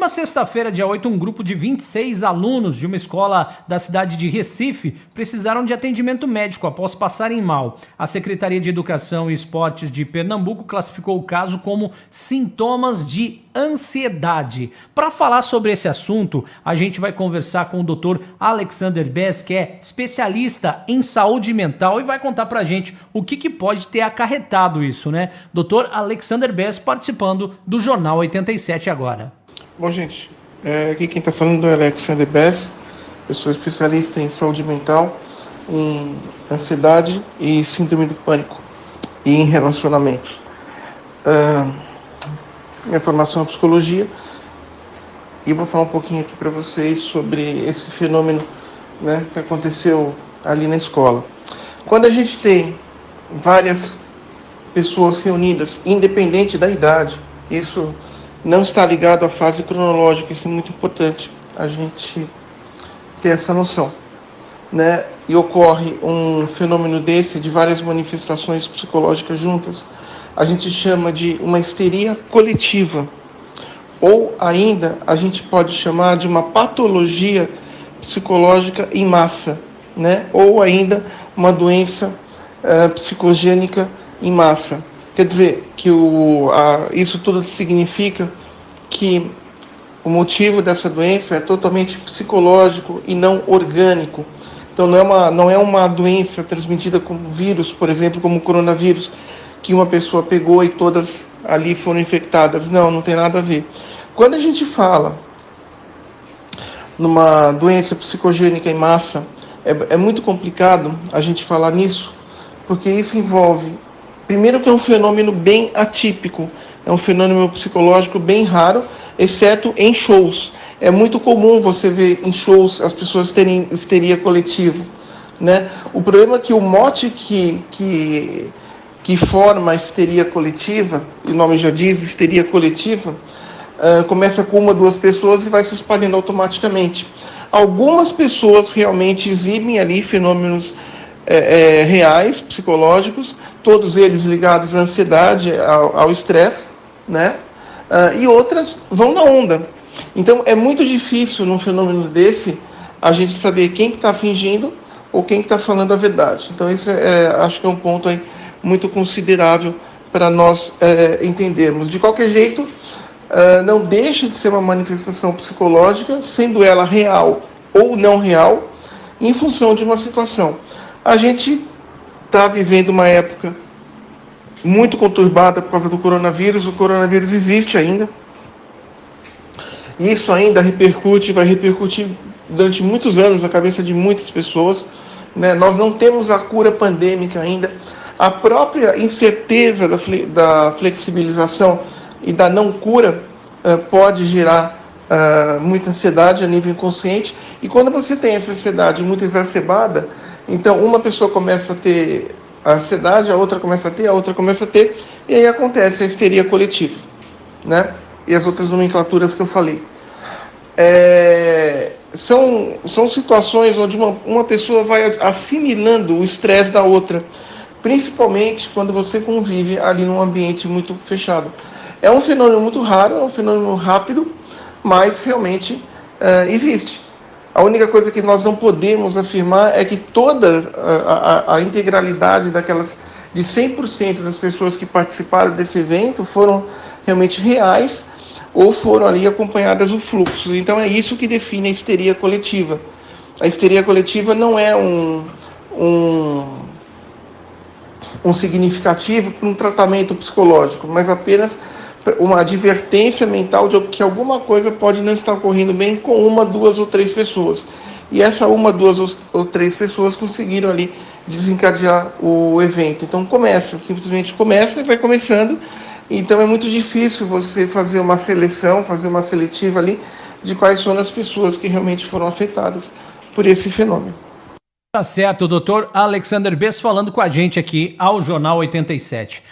última sexta-feira, dia 8, um grupo de 26 alunos de uma escola da cidade de Recife precisaram de atendimento médico após passarem mal. A Secretaria de Educação e Esportes de Pernambuco classificou o caso como sintomas de ansiedade. Para falar sobre esse assunto, a gente vai conversar com o Dr. Alexander Bess, que é especialista em saúde mental, e vai contar pra gente o que pode ter acarretado isso, né? Dr. Alexander Bess participando do Jornal 87 agora. Bom, gente, aqui quem está falando é Alexander Bess. Eu sou especialista em saúde mental, em ansiedade e síndrome do pânico e em relacionamentos. Minha formação é psicologia e eu vou falar um pouquinho aqui para vocês sobre esse fenômeno, né, que aconteceu ali na escola. Quando a gente tem várias pessoas reunidas, independente da idade, isso não está ligado à fase cronológica, isso é muito importante a gente ter essa noção, né? E ocorre um fenômeno desse, de várias manifestações psicológicas juntas, a gente chama de uma histeria coletiva, ou ainda a gente pode chamar de uma patologia psicológica em massa, né? Ou ainda uma doença psicogênica em massa. Quer dizer, que isso tudo significa que o motivo dessa doença é totalmente psicológico e não orgânico. Então não é uma doença transmitida como vírus, por exemplo, como o coronavírus, que uma pessoa pegou e todas ali foram infectadas. Não tem nada a ver. Quando a gente fala numa doença psicogênica em massa, é muito complicado a gente falar nisso, porque isso envolve, primeiro, que é um fenômeno bem atípico, é um fenômeno psicológico bem raro, exceto em shows. É muito comum você ver em shows as pessoas terem histeria coletiva, né? O problema é que o mote que forma a histeria coletiva, e o nome já diz, histeria coletiva, começa com uma, duas pessoas e vai se espalhando automaticamente. Algumas pessoas realmente exibem ali fenômenos reais, psicológicos, todos eles ligados à ansiedade, ao estresse, né? E outras vão na onda. Então é muito difícil num fenômeno desse a gente saber quem está fingindo ou quem está falando a verdade. Então isso acho que é um ponto aí muito considerável para nós entendermos. De qualquer jeito, não deixa de ser uma manifestação psicológica, sendo ela real ou não real, em função de uma situação. A gente está vivendo uma época muito conturbada por causa do coronavírus. O coronavírus existe ainda. E isso ainda vai repercutir durante muitos anos na cabeça de muitas pessoas, né? Nós não temos a cura pandêmica ainda. A própria incerteza da flexibilização e da não cura pode gerar muita ansiedade a nível inconsciente. E quando você tem essa ansiedade muito exacerbada, então uma pessoa começa a ter a ansiedade, a outra começa a ter, e aí acontece a histeria coletiva, né? E as outras nomenclaturas que eu falei. São situações onde uma pessoa vai assimilando o estresse da outra, principalmente quando você convive ali num ambiente muito fechado. É um fenômeno muito raro, é um fenômeno rápido, mas realmente existe. A única coisa que nós não podemos afirmar é que toda a integralidade de 100% das pessoas que participaram desse evento foram realmente reais ou foram ali acompanhadas do fluxo. Então é isso que define a histeria coletiva. A histeria coletiva não é um significativo para um tratamento psicológico, mas apenas uma advertência mental de que alguma coisa pode não estar ocorrendo bem com uma, duas ou três pessoas. E essa uma, duas ou três pessoas conseguiram ali desencadear o evento. Então simplesmente começa e vai começando. Então é muito difícil você fazer uma seleção, fazer uma seletiva ali de quais são as pessoas que realmente foram afetadas por esse fenômeno. Tá certo, o Dr. Alexander Bess falando com a gente aqui ao Jornal 87.